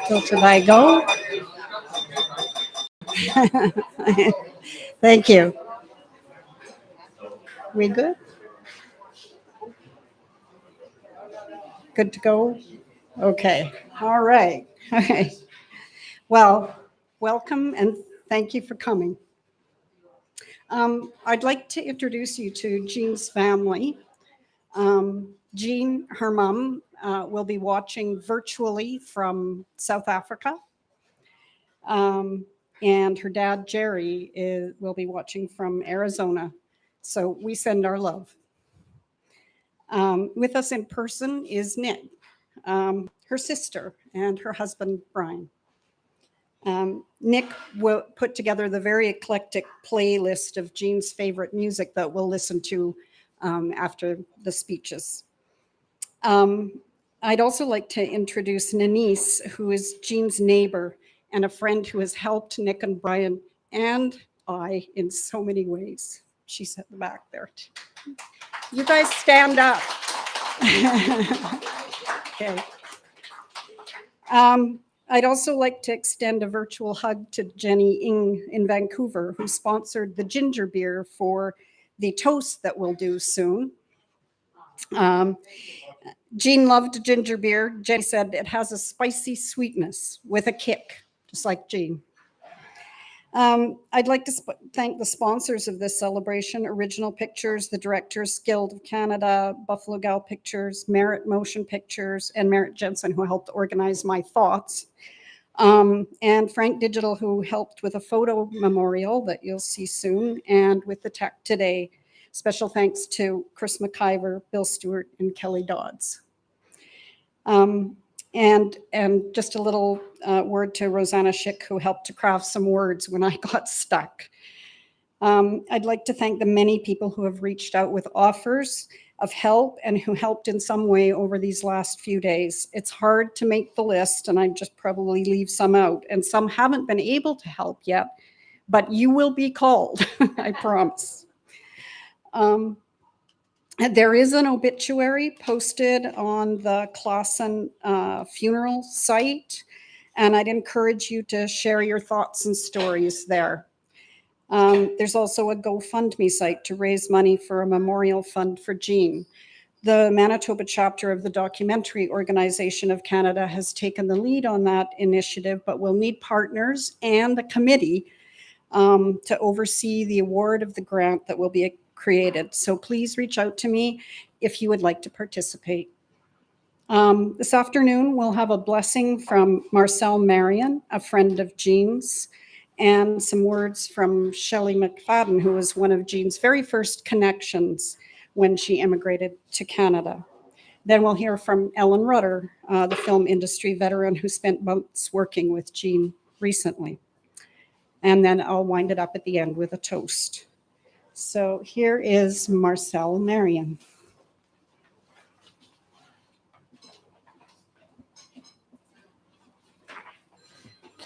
So should I go? Thank you. We good? Good to go? Okay. All right. Okay. Well, welcome and thank you for coming. I'd like to introduce you to Jean's family. Jean, her mom, will be watching virtually from South Africa. And her dad, Jerry, will be watching from Arizona. So we send our love. With us in person is Nick, her sister, and her husband, Brian. Nick will put together the very eclectic playlist of Jean's favorite music that we'll listen to after the speeches. I'd also like to introduce Nanise, who is Jean's neighbor and a friend who has helped Nick and Brian and I in so many ways. She's at the back there. You guys stand up. Okay. I'd also like to extend a virtual hug to Jenny Ing in Vancouver, who sponsored the ginger beer for the toast that we'll do soon. Jean loved ginger beer. Jenny said it has a spicy sweetness with a kick, just like Jean. I'd like to thank the sponsors of this celebration: Original Pictures, the Directors Guild of Canada, Buffalo Gal Pictures, Merit Motion Pictures, and Merritt Jensen, who helped organize my thoughts. And Frank Digital, who helped with a photo memorial that you'll see soon, and with the tech today. Special thanks to Chris McIver, Bill Stewart, and Kelly Dodds. And just a little word to Rosanna Schick, who helped to craft some words when I got stuck. I'd like to thank the many people who have reached out with offers of help and who helped in some way over these last few days. It's hard to make the list, and I just probably leave some out, and some haven't been able to help yet, but you will be called, I promise. There is an obituary posted on the Clausen funeral site, and I'd encourage you to share your thoughts and stories there. There's also a GoFundMe site to raise money for a memorial fund for Jean. The Manitoba chapter of the Documentary Organization of Canada has taken the lead on that initiative, but we'll need partners and a committee to oversee the award of the grant that will be created. So please reach out to me if you would like to participate. This afternoon, we'll have a blessing from Marcel Marion, a friend of Jean's, and some words from Shelley McFadden, who was one of Jean's very first connections when she immigrated to Canada. Then we'll hear from Ellen Rutter, the film industry veteran who spent months working with Jean recently. And then I'll wind it up at the end with a toast. So here is Marcel Marion.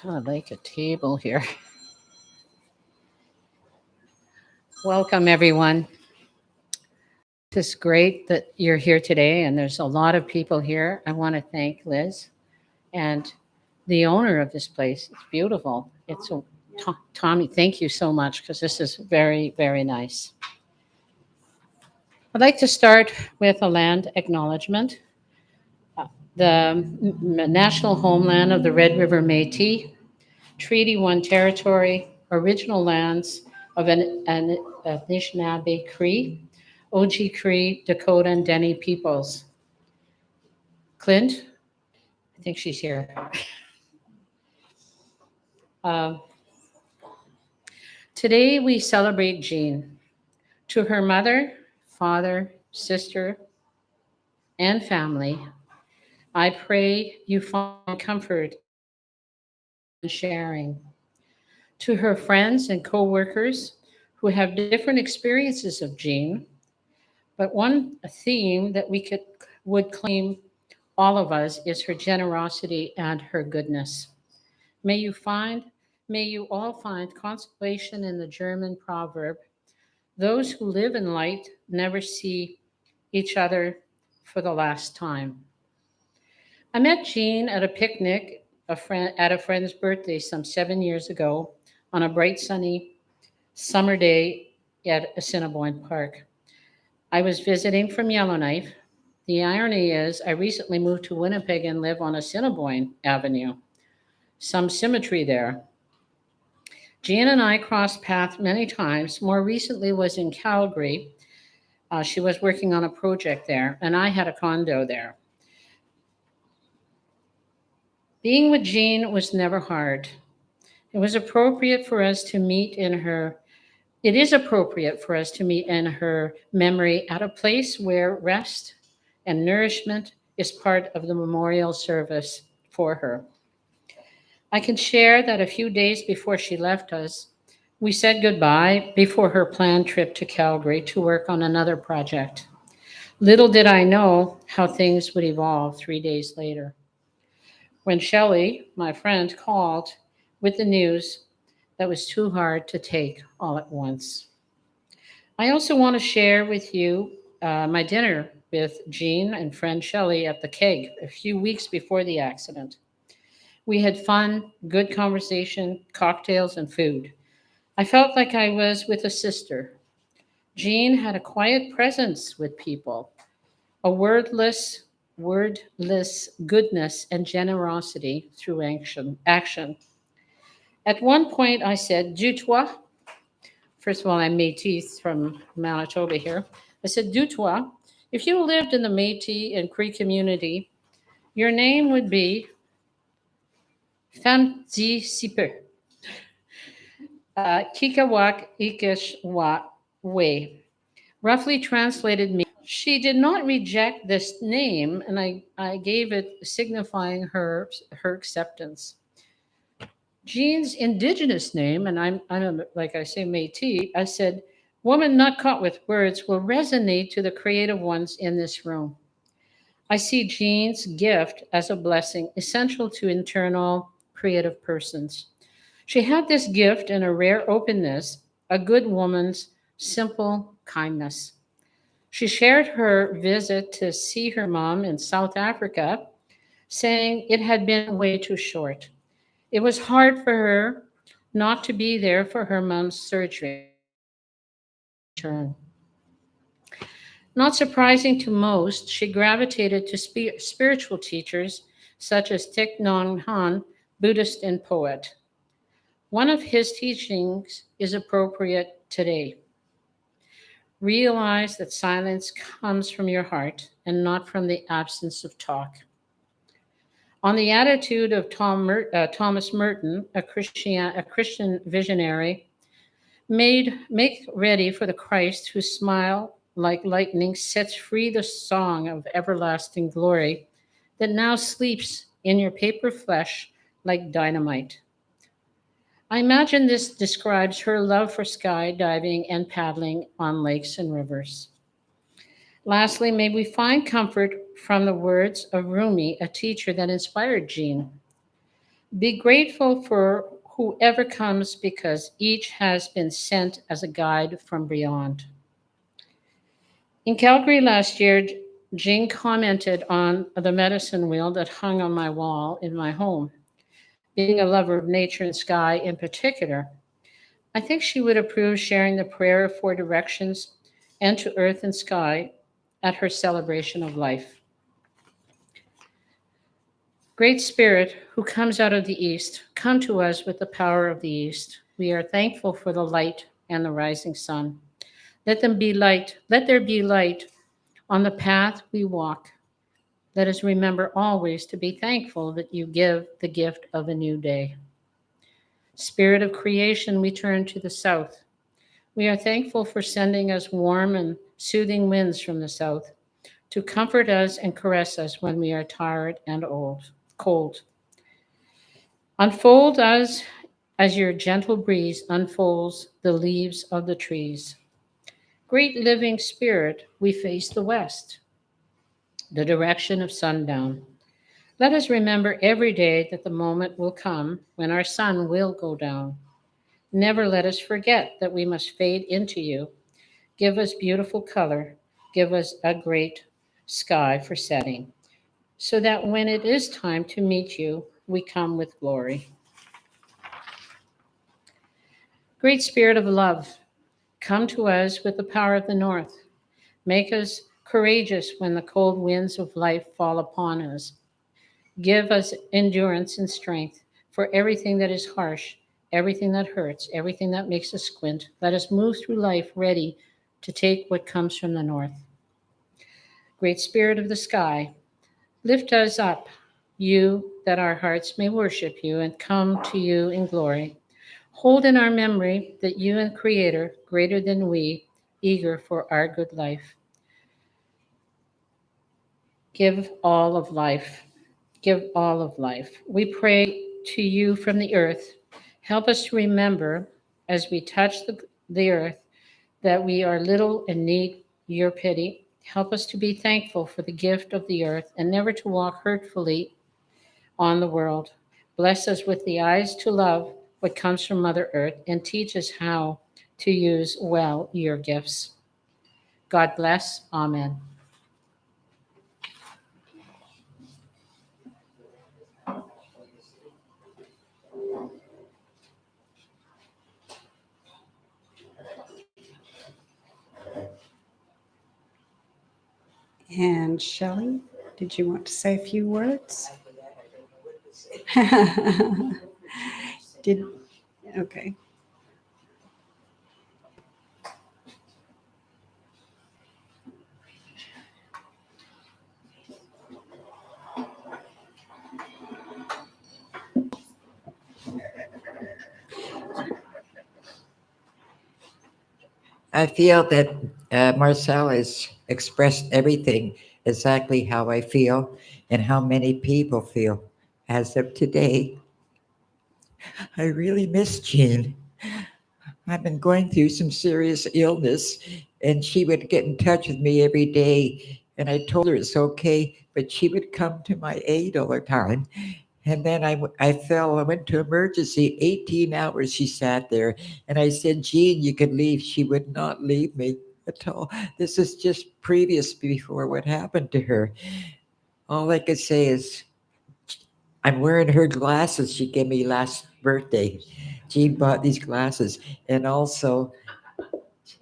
kind of like a table here. Welcome, everyone. It's great that you're here today, and there's a lot of people here. I want to thank Liz and the owner of this place. It's beautiful. Tommy, thank you so much because this is very, very nice. I'd like to start with a land acknowledgement. The national homeland of the Red River Métis, Treaty 1 territory, original lands of an Anishinaabe Cree, Oji Cree, Dakota, and Dene peoples. Clint, I think she's here. Uh, Today we celebrate Jean. To her mother, father, sister, and family, I pray you find comfort in sharing. To her friends and coworkers who have different experiences of Jean, but one theme that would claim all of us is her generosity and her goodness. May you find, may you all find consolation in the German proverb, those who live in light never see each other for the last time. I met Jean at a picnic at a friend's birthday some 7 years ago on a bright sunny summer day at Assiniboine Park. I was visiting from Yellowknife. The irony is, I recently moved to Winnipeg and live on Assiniboine Avenue. Some symmetry there. Jean and I crossed paths many times. More recently was in Calgary. She was working on a project there, and I had a condo there. Being with Jean was never hard. It was appropriate for us to meet in her. It is appropriate for us to meet in her memory at a place where rest and nourishment is part of the memorial service for her. I can share that a few days before she left us, we said goodbye before her planned trip to Calgary to work on another project. Little did I know how things would evolve 3 days later. When Shelley, my friend, called with the news that was too hard to take all at once. I also want to share with you my dinner with Jean and friend Shelley at the Keg a few weeks before the accident. We had fun, good conversation, cocktails, and food. I felt like I was with a sister. Jean had a quiet presence with people, a wordless goodness and generosity through action. At one point, I said, "Du toi." First of all, I'm Métis from Manitoba here. I said, "Du toi. If you lived in the Métis and Cree community, your name would be Femme Di Sipe. Kikawak Ikishwa Way." Roughly translated means she did not reject this name, and I gave it signifying her acceptance. Jean's indigenous name, and like I say, Métis, I said, "Woman not caught with words will resonate to the creative ones in this room." I see Jean's gift as a blessing essential to internal creative persons. She had this gift and a rare openness, a good woman's simple kindness. She shared her visit to see her mom in South Africa, saying it had been way too short. It was hard for her not to be there for her mom's surgery. Turn. Not surprising to most, she gravitated to spiritual teachers such as Thich Nhat Hanh, Buddhist and poet. One of his teachings is appropriate today. Realize that silence comes from your heart and not from the absence of talk. On the attitude of Thomas Merton, a Christian visionary, make ready for the Christ whose smile, like lightning, sets free the song of everlasting glory that now sleeps in your paper flesh like dynamite. I imagine this describes her love for skydiving and paddling on lakes and rivers. Lastly, may we find comfort from the words of Rumi, a teacher that inspired Jean. Be grateful for whoever comes because each has been sent as a guide from beyond. In Calgary last year, Jean commented on the medicine wheel that hung on my wall in my home. Being a lover of nature and sky in particular, I think she would approve sharing the prayer of four directions and to earth and sky at her celebration of life. Great Spirit, who comes out of the east, come to us with the power of the east. We are thankful for the light and the rising sun. Let them be light. Let there be light on the path we walk. Let us remember always to be thankful that you give the gift of a new day. Spirit of creation, we turn to the south. We are thankful for sending us warm and soothing winds from the south to comfort us and caress us when we are tired and cold. Unfold us as your gentle breeze unfolds the leaves of the trees. Great living spirit, we face the west, the direction of sundown. Let us remember every day that the moment will come when our sun will go down. Never let us forget that we must fade into you. Give us beautiful color. Give us a great sky for setting, so that when it is time to meet you, we come with glory. Great Spirit of love, come to us with the power of the north. Make us courageous when the cold winds of life fall upon us. Give us endurance and strength for everything that is harsh, everything that hurts, everything that makes us squint. Let us move through life ready to take what comes from the north. Great Spirit of the sky, lift us up, you, that our hearts may worship you and come to you in glory. Hold in our memory that you and Creator, greater than we, eager for our good life. Give all of life. Give all of life. We pray to you from the earth. Help us to remember as we touch the earth that we are little and need your pity. Help us to be thankful for the gift of the earth and never to walk hurtfully on the world. Bless us with the eyes to love what comes from Mother Earth and teach us how to use well your gifts. God bless. Amen. And Shelley, did you want to say a few words? Did okay. I feel that Marcel has expressed everything exactly how I feel and how many people feel. As of today, I really miss Jean. I've been going through some serious illness, and she would get in touch with me every day. And I told her it's okay, but she would come to my aid all the time. And then I fell. I went to emergency. 18 hours she sat there. And I said, Jean, you can leave. She would not leave me at all. This is just previous before what happened to her. All I could say is, I'm wearing her glasses she gave me last birthday. Jean bought these glasses. And also,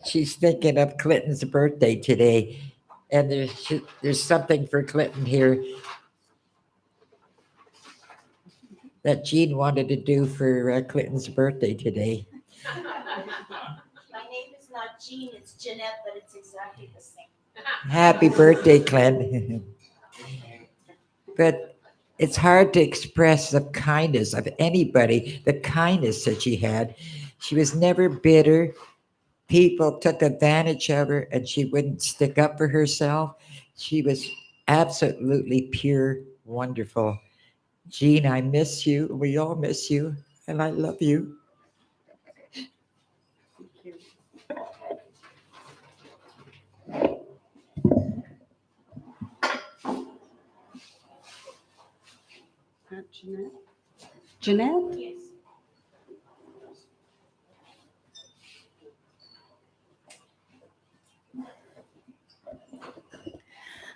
she's thinking of Clinton's birthday today. And there's something for Clinton here that Jean wanted to do for Clinton's birthday today. My name is not Jean, it's Jeanette, but it's exactly the same. Happy birthday, Clint. But it's hard to express the kindness of anybody, the kindness that she had. She was never bitter. People took advantage of her and she wouldn't stick up for herself. She was absolutely pure, wonderful. Jean, I miss you. We all miss you. And I love you. Jeanette? Jeanette? Yes.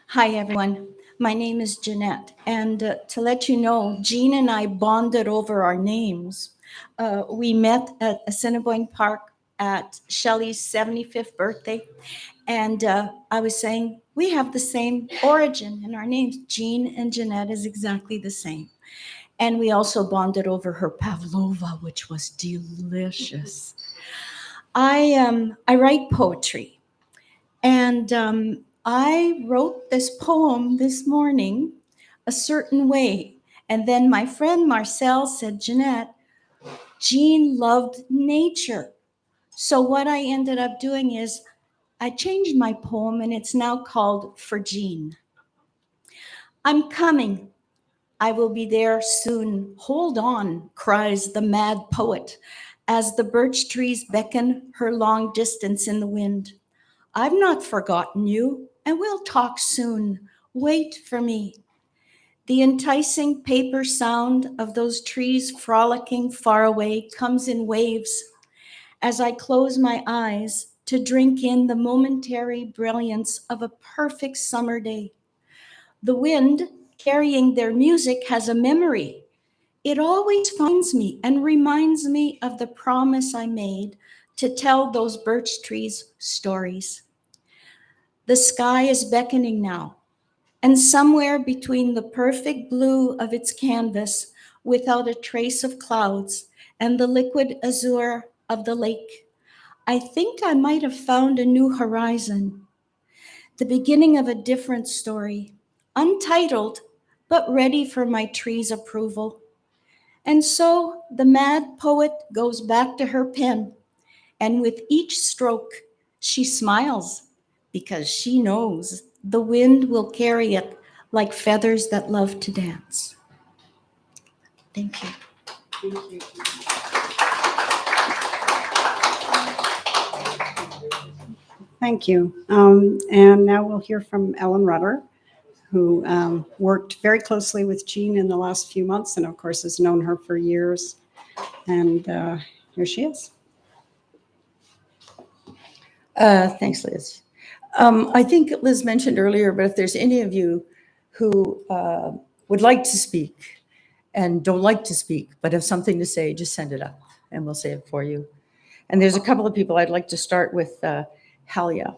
Hi, everyone. My name is Jeanette, and to let you know, Jean and I bonded over our names. We met at Assiniboine Park at Shelley's 75th birthday, and I was saying, we have the same origin in our names. Jean and Jeanette is exactly the same. And we also bonded over her pavlova, which was delicious. I write poetry, and I wrote this poem this morning a certain way. And then my friend Marcel said, Jeanette, Jean loved nature. So what I ended up doing is I changed my poem, and it's now called For Jean. I'm coming. I will be there soon. Hold on, cries the mad poet as the birch trees beckon her long distance in the wind. I've not forgotten you, and we'll talk soon. Wait for me. The enticing paper sound of those trees frolicking far away comes in waves as I close my eyes to drink in the momentary brilliance of a perfect summer day. The wind, carrying their music, has a memory. It always finds me and reminds me of the promise I made to tell those birch trees stories. The sky is beckoning now, and somewhere between the perfect blue of its canvas, without a trace of clouds, and the liquid azure of the lake, I think I might have found a new horizon, the beginning of a different story, untitled, but ready for my tree's approval. And so the mad poet goes back to her pen, and with each stroke, she smiles because she knows the wind will carry it like feathers that love to dance. Thank you. Thank you. And now we'll hear from Ellen Rutter, who worked very closely with Jean in the last few months and, of course, has known her for years. And here she is. Thanks, Liz. I think Liz mentioned earlier, but if there's any of you who would like to speak and don't like to speak, but have something to say, just send it up and we'll say it for you. And there's a couple of people I'd like to start with Halia.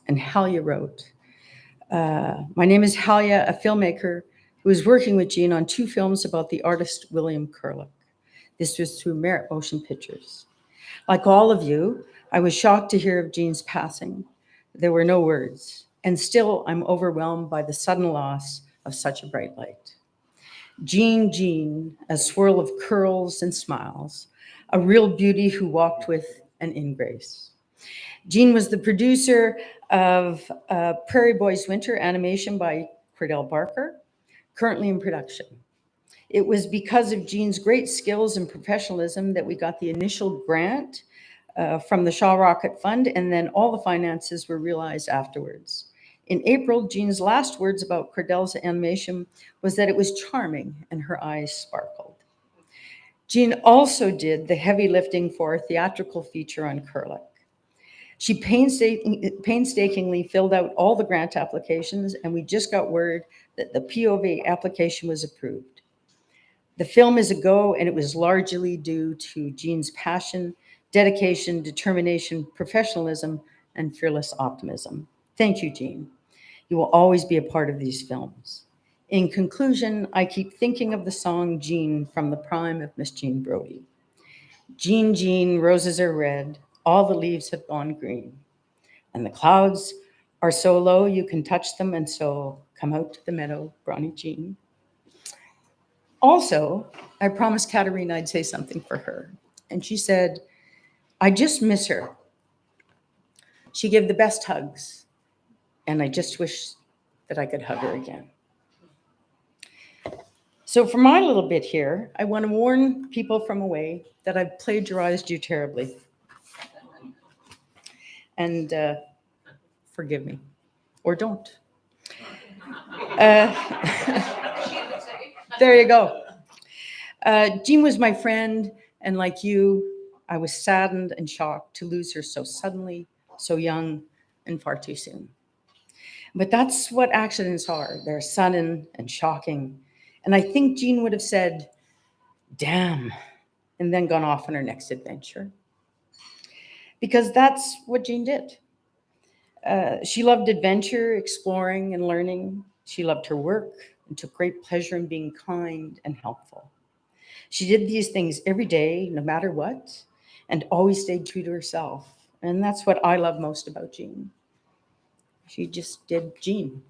And Halia wrote, my name is Halia, a filmmaker who is working with Jean on 2 films about the artist William Kurlick. This was through Merit Motion Pictures. Like all of you, I was shocked to hear of Jean's passing. There were no words, and still I'm overwhelmed by the sudden loss of such a bright light. Jean, a swirl of curls and smiles, a real beauty who walked with an in-grace. Jean was the producer of Prairie Boys Winter animation by Cordell Barker, currently in production. It was because of Jean's great skills and professionalism that we got the initial grant from the Shaw Rocket Fund, and then all the finances were realized afterwards. In April, Jean's last words about Cordell's animation was that it was charming and her eyes sparkled. Jean also did the heavy lifting for a theatrical feature on Kurlick. She painstakingly filled out all the grant applications, and we just got word that the POV application was approved. The film is a go, and it was largely due to Jean's passion, dedication, determination, professionalism, and fearless optimism. Thank you, Jean. You will always be a part of these films. In conclusion, I keep thinking of the song Jean from the prime of Miss Jean Brodie. Jean, roses are red, all the leaves have gone green, and the clouds are so low you can touch them, and so come out to the meadow, Bronnie Jean. Also, I promised Katerina I'd say something for her, and she said, I just miss her. She gave the best hugs, and I just wish that I could hug her again. So for my little bit here, I want to warn people from away that I've plagiarized you terribly. And forgive me, or don't. There you go. Jean was my friend, and like you, I was saddened and shocked to lose her so suddenly, so young, and far too soon. But that's what accidents are. They're sudden and shocking. And I think Jean would have said, damn, and then gone off on her next adventure. Because that's what Jean did. She loved adventure, exploring, and learning. She loved her work and took great pleasure in being kind and helpful. She did these things every day, no matter what, and always stayed true to herself. And that's what I love most about Jean. She just did Jean.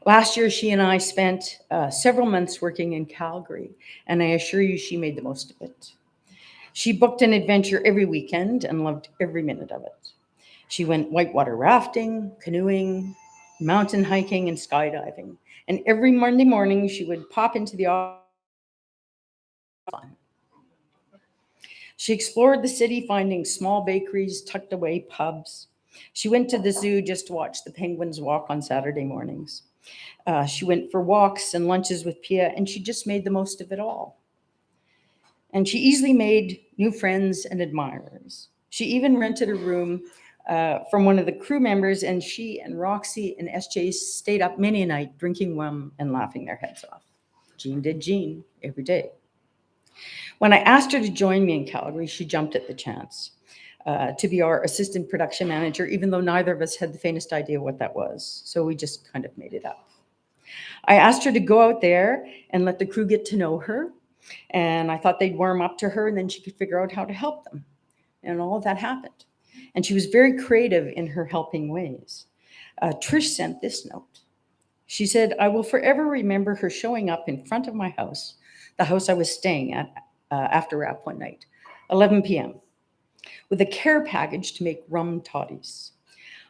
Last year, she and I spent several months working in Calgary, and I assure you she made the most of it. She booked an adventure every weekend and loved every minute of it. She went whitewater rafting, canoeing, mountain hiking, and skydiving. And every Monday morning, she would pop into the office. She explored the city, finding small bakeries, tucked away pubs. She went to the zoo just to watch the penguins walk on Saturday mornings. She went for walks and lunches with Pia, and she just made the most of it all. And she easily made new friends and admirers. She even rented a room from one of the crew members, and she and Roxy and SJ stayed up many a night drinking rum and laughing their heads off. Jean did Jean every day. When I asked her to join me in Calgary, she jumped at the chance to be our assistant production manager, even though neither of us had the faintest idea what that was. So we just kind of made it up. I asked her to go out there and let the crew get to know her. And I thought they'd warm up to her and then she could figure out how to help them. And all of that happened. And she was very creative in her helping ways. Trish sent this note. She said, I will forever remember her showing up in front of my house, the house I was staying at after wrap one night, 11 p.m., with a care package to make rum toddies.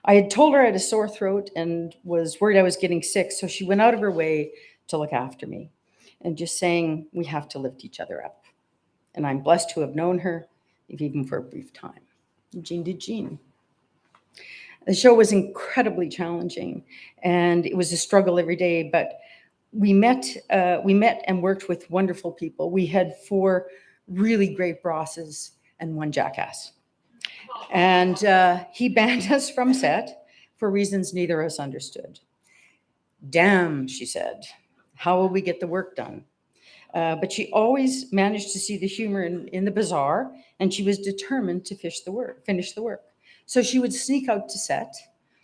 I had told her I had a sore throat and was worried I was getting sick, so she went out of her way to look after me and just saying, we have to lift each other up. And I'm blessed to have known her, if even for a brief time. Jean did Jean. The show was incredibly challenging, and it was a struggle every day, but we met and worked with wonderful people. We had 4 really great bosses and 1 jackass. And he banned us from set for reasons neither of us understood. Damn, she said, how will we get the work done? But she always managed to see the humor in the bizarre, and she was determined to finish the work. So she would sneak out to set,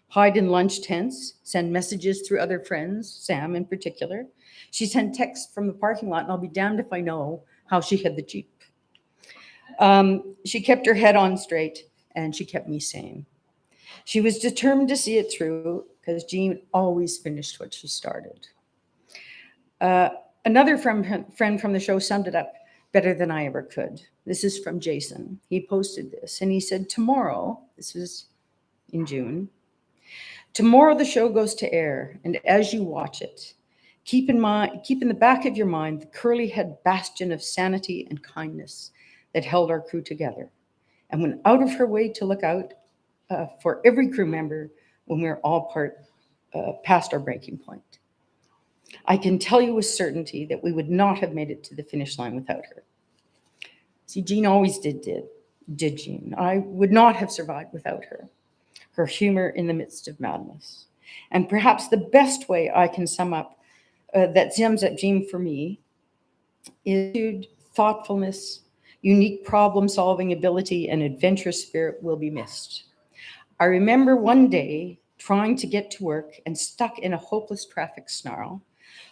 hide in lunch tents, send messages through other friends, Sam in particular. She sent texts from the parking lot, and I'll be damned if I know how she hid the Jeep. She kept her head on straight, and she kept me sane. She was determined to see it through because Jean always finished what she started. Another friend from the show summed it up better than I ever could. This is from Jason. He posted this, and he said, tomorrow, this was in June, tomorrow the show goes to air, and as you watch it, keep in the back of your mind the curly-head bastion of sanity and kindness that held our crew together and went out of her way to look out for every crew member when we were all past our breaking point. I can tell you with certainty that we would not have made it to the finish line without her. See, Jean always did Jean. I would not have survived without her. Her humor in the midst of madness. And perhaps the best way I can sum up that sums up Jean for me is thoughtfulness, unique problem-solving ability, and adventurous spirit will be missed. I remember one day trying to get to work and stuck in a hopeless traffic snarl,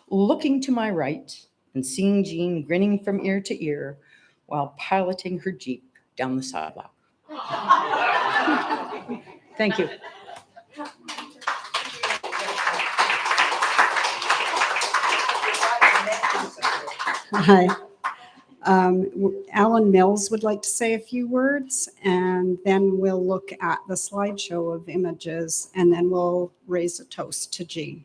looking to my right and seeing Jean grinning from ear to ear while piloting her Jeep down the sidewalk. Thank you. Hi. Alan Mills would like to say a few words, and then we'll look at the slideshow of images, and then we'll raise a toast to Jean.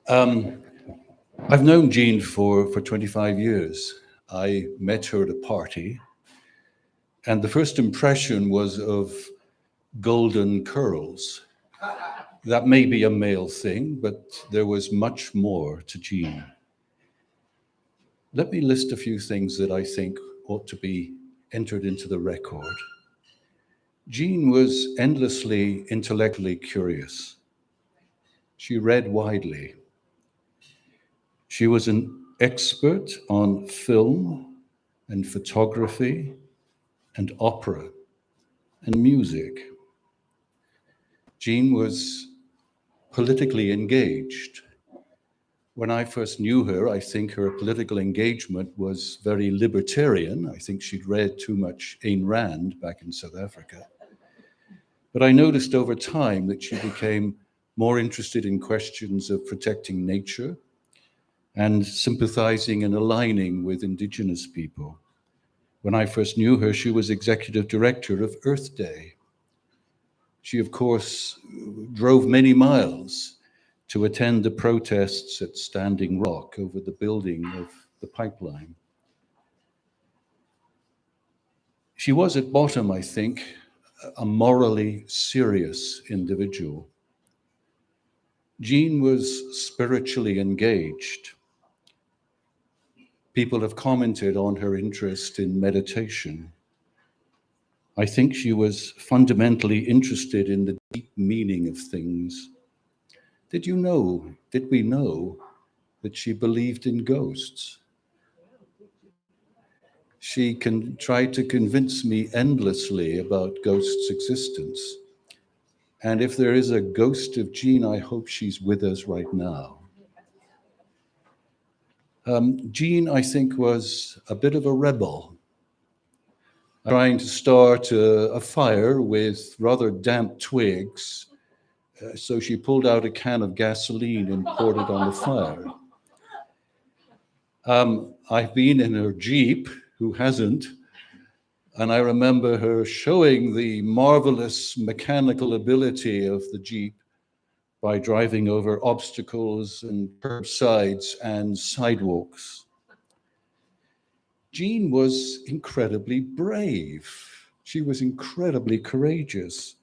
I've known Jean for 25 years. I met her at a party, and the first impression was of golden curls. That may be a male thing, but there was much more to Jean. Let me list a few things that I think ought to be entered into the record. Jean was endlessly intellectually curious. She read widely. She was an expert on film and photography and opera and music. Jean was politically engaged. When I first knew her, I think her political engagement was very libertarian. I think she'd read too much Ayn Rand back in South Africa. But I noticed over time that she became more interested in questions of protecting nature and sympathizing and aligning with indigenous people. When I first knew her, she was executive director of Earth Day. She, of course, drove many miles to attend the protests at Standing Rock over the building of the pipeline. She was at bottom, I think, a morally serious individual. Jean was spiritually engaged. People have commented on her interest in meditation. I think she was fundamentally interested in the deep meaning of things. Did we know that she believed in ghosts? She tried to convince me endlessly about ghosts' existence. And if there is a ghost of Jean, I hope she's with us right now. Jean, I think, was a bit of a rebel, trying to start a fire with rather damp twigs. So she pulled out a can of gasoline and poured it on the fire. I've been in her Jeep, who hasn't? And I remember her showing the marvelous mechanical ability of the Jeep by driving over obstacles and curbsides and sidewalks. Jean was incredibly brave. She was incredibly courageous.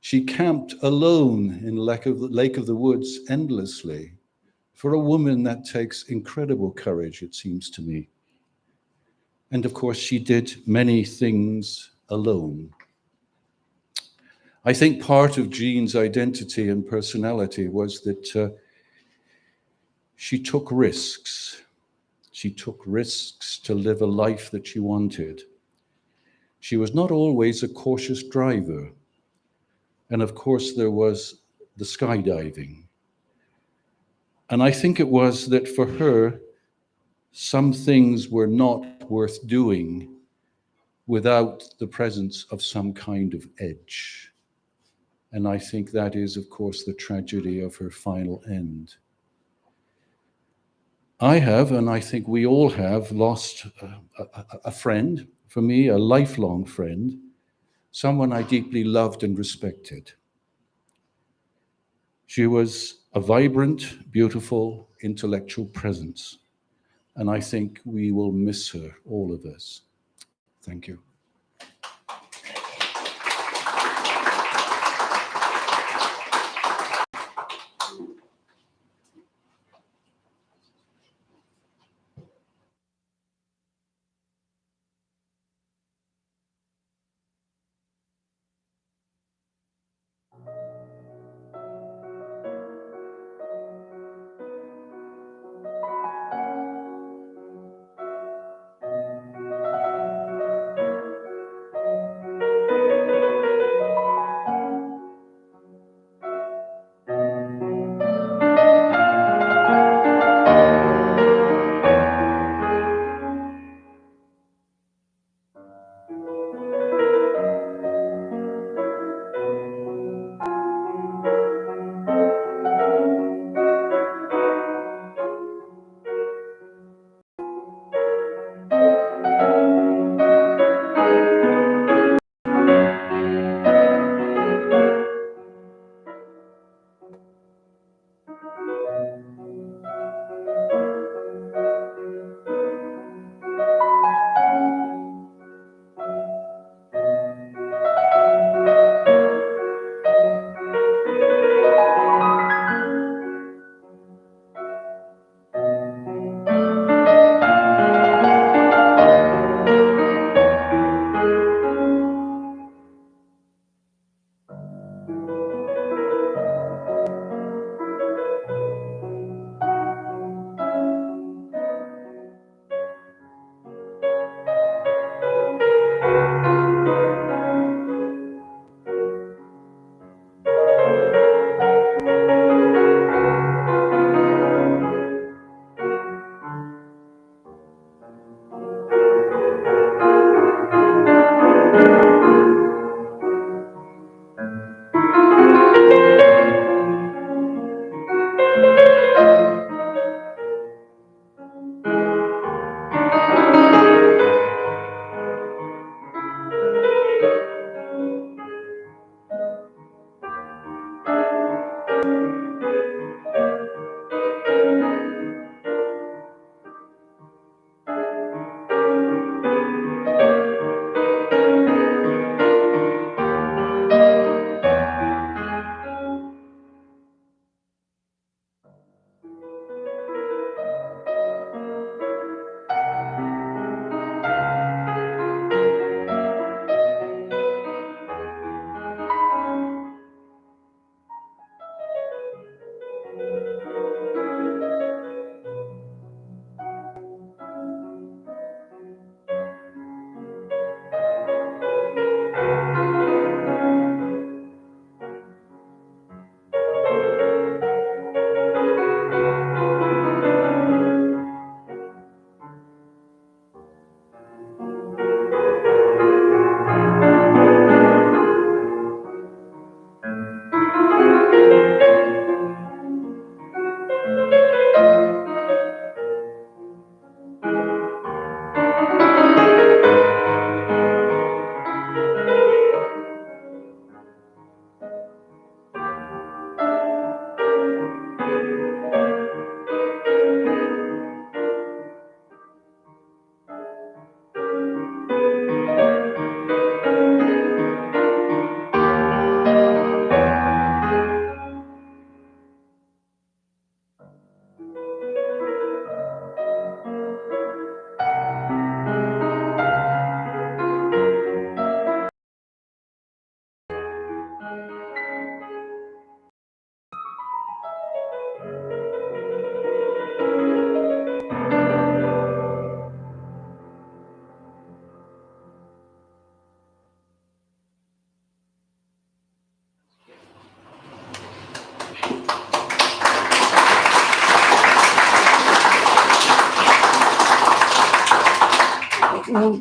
She camped alone in Lake of the Woods endlessly. For a woman, that takes incredible courage, it seems to me. And of course, she did many things alone. I think part of Jean's identity and personality was that she took risks. She took risks to live a life that she wanted. She was not always a cautious driver. And of course, there was the skydiving. And I think it was that for her, some things were not worth doing without the presence of some kind of edge. And I think that is, of course, the tragedy of her final end. I have, and I think we all have, lost a friend, for me, a lifelong friend, someone I deeply loved and respected. She was a vibrant, beautiful, intellectual presence, and I think we will miss her, all of us. Thank you.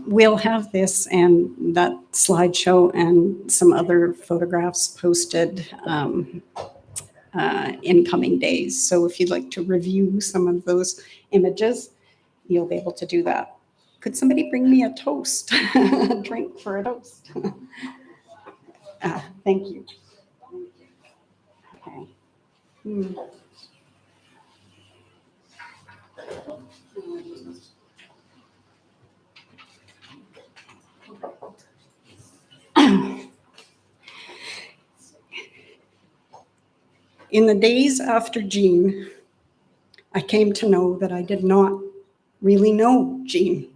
we'll have this and that slideshow and some other photographs posted in coming days. So if you'd like to review some of those images, you'll be able to do that. Could somebody bring me a toast, a drink for a toast? Thank you. Okay. In the days after Jean, I came to know that I did not really know Jean.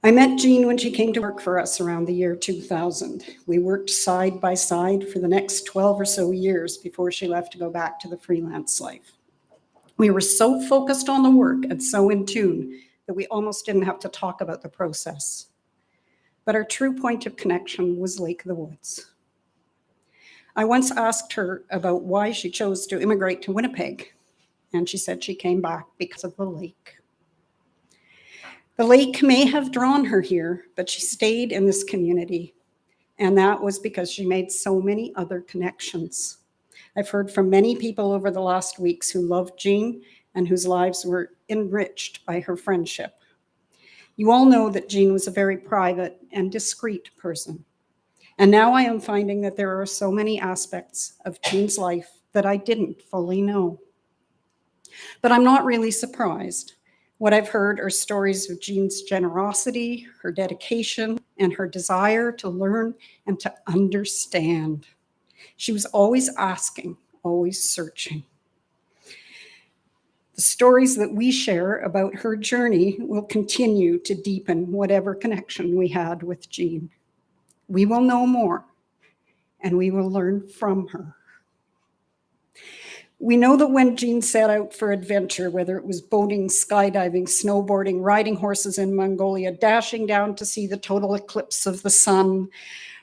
I met Jean when she came to work for us around the year 2000. We worked side by side for the next 12 or so years before she left to go back to the freelance life. We were so focused on the work and so in tune that we almost didn't have to talk about the process. But our true point of connection was Lake of the Woods. I once asked her about why she chose to immigrate to Winnipeg, and she said she came back because of the lake. The lake may have drawn her here, but she stayed in this community, and that was because she made so many other connections. I've heard from many people over the last weeks who loved Jean and whose lives were enriched by her friendship. You all know that Jean was a very private and discreet person. And now I am finding that there are so many aspects of Jean's life that I didn't fully know. But I'm not really surprised. What I've heard are stories of Jean's generosity, her dedication, and her desire to learn and to understand. She was always asking, always searching. The stories that we share about her journey will continue to deepen whatever connection we had with Jean. We will know more, and we will learn from her. We know that when Jean set out for adventure, whether it was boating, skydiving, snowboarding, riding horses in Mongolia, dashing down to see the total eclipse of the sun,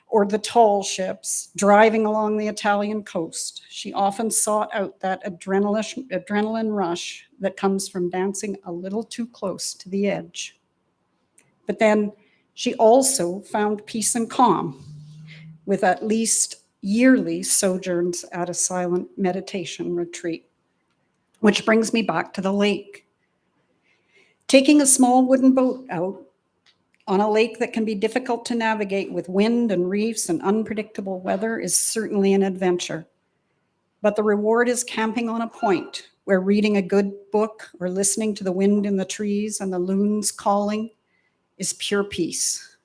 or the tall ships, driving along the Italian coast, she often sought out that adrenaline rush that comes from dancing a little too close to the edge. But then she also found peace and calm with at least yearly sojourns at a silent meditation retreat, which brings me back to the lake. Taking a small wooden boat out on a lake that can be difficult to navigate with wind and reefs and unpredictable weather is certainly an adventure. But the reward is camping on a point where reading a good book or listening to the wind in the trees and the loons calling is pure peace.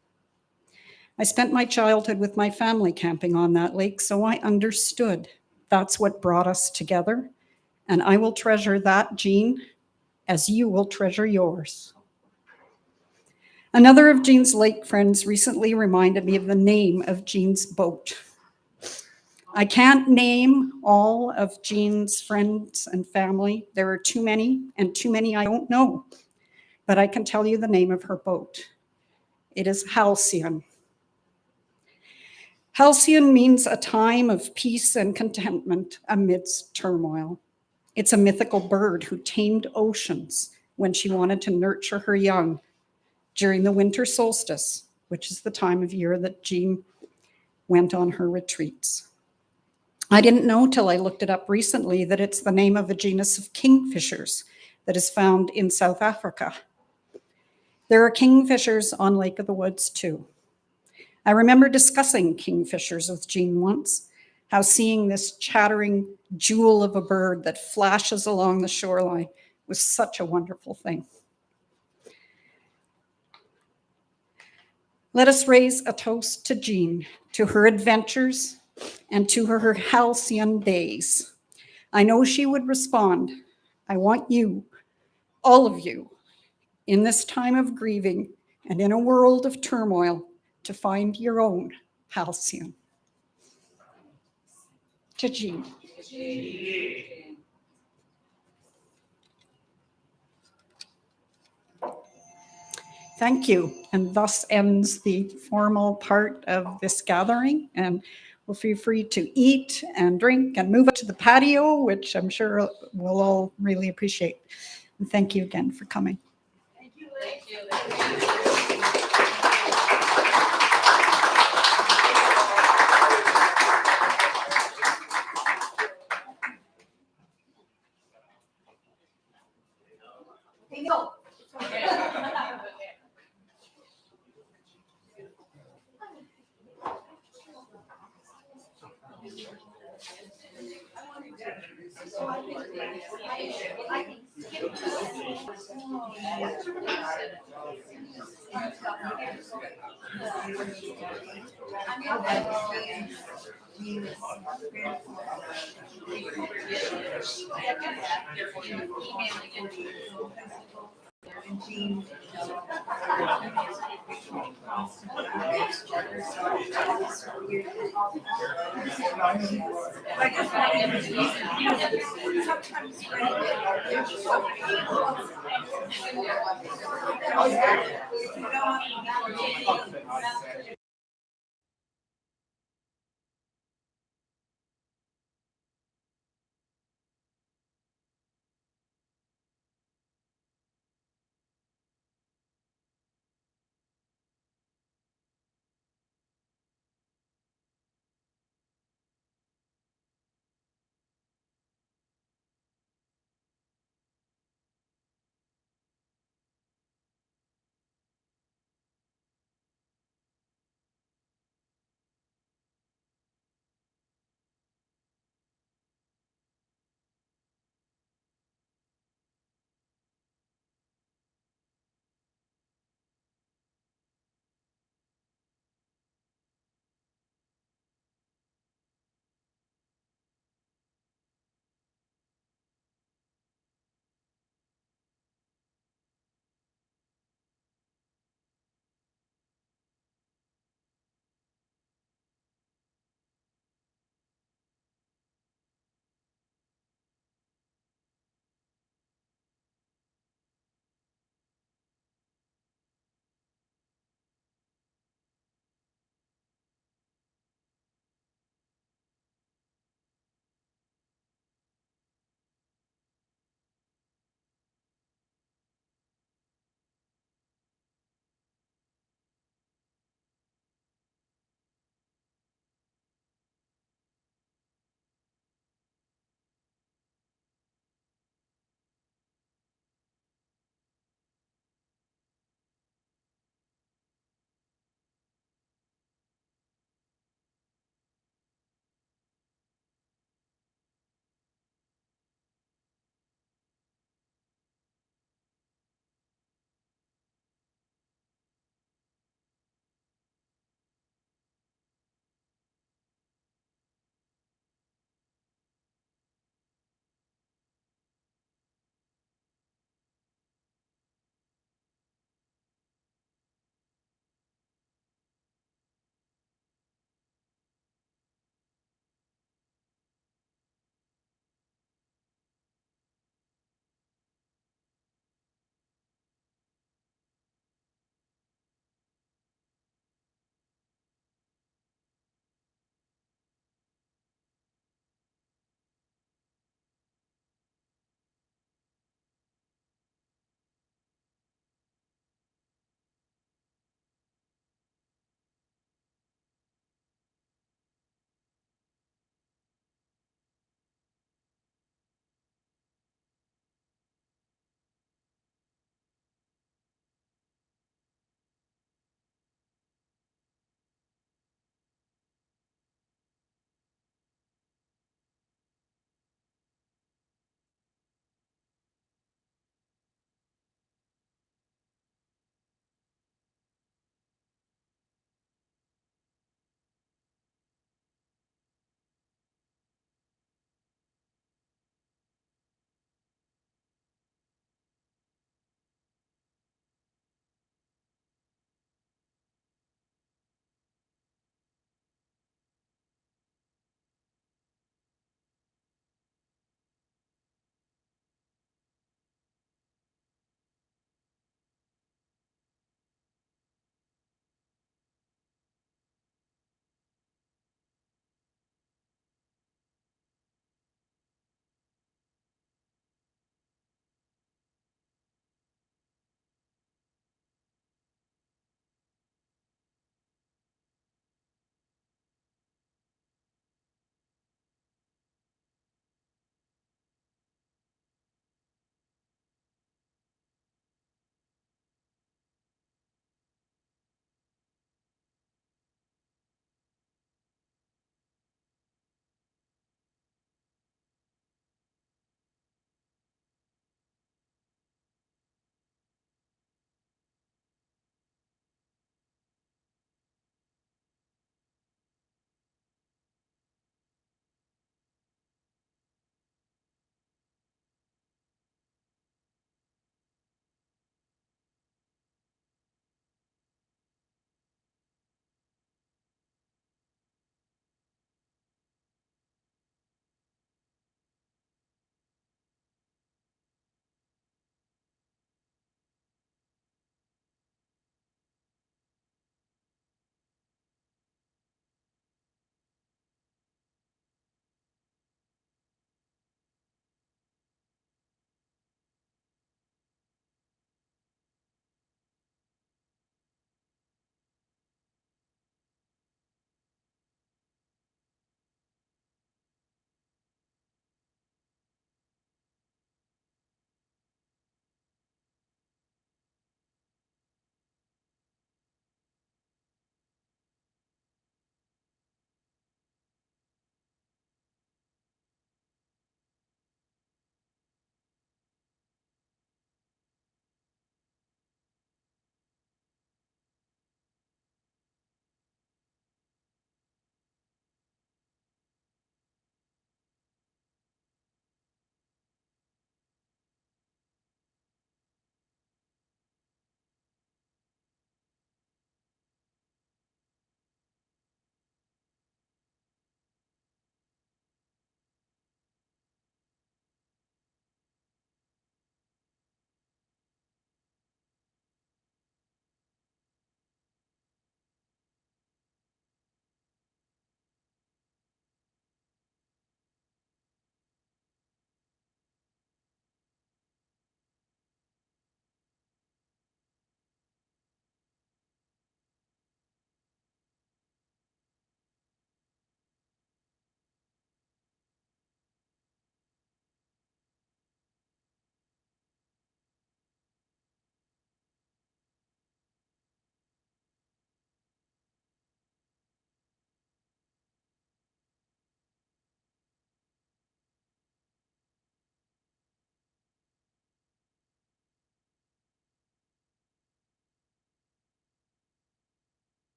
I spent my childhood with my family camping on that lake, so I understood that's what brought us together. And I will treasure that, Jean, as you will treasure yours. Another of Jean's lake friends recently reminded me of the name of Jean's boat. I can't name all of Jean's friends and family. There are too many, and too many I don't know. But I can tell you the name of her boat. It is Halcyon. Halcyon means a time of peace and contentment amidst turmoil. It's a mythical bird who tamed oceans when she wanted to nurture her young during the winter solstice, which is the time of year that Jean went on her retreats. I didn't know till I looked it up recently that it's the name of a genus of kingfishers that is found in South Africa. There are kingfishers on Lake of the Woods too. I remember discussing kingfishers with Jean once, how seeing this chattering jewel of a bird that flashes along the shoreline was such a wonderful thing. Let us raise a toast to Jean, to her adventures, and to her halcyon days. I know she would respond. I want you, all of you, in this time of grieving and in a world of turmoil, to find your own halcyon. To Jean. Thank you. And thus ends the formal part of this gathering. And we'll feel free to eat and drink and move up to the patio, which I'm sure we'll all really appreciate. And thank you again for coming. Thank you, Liz.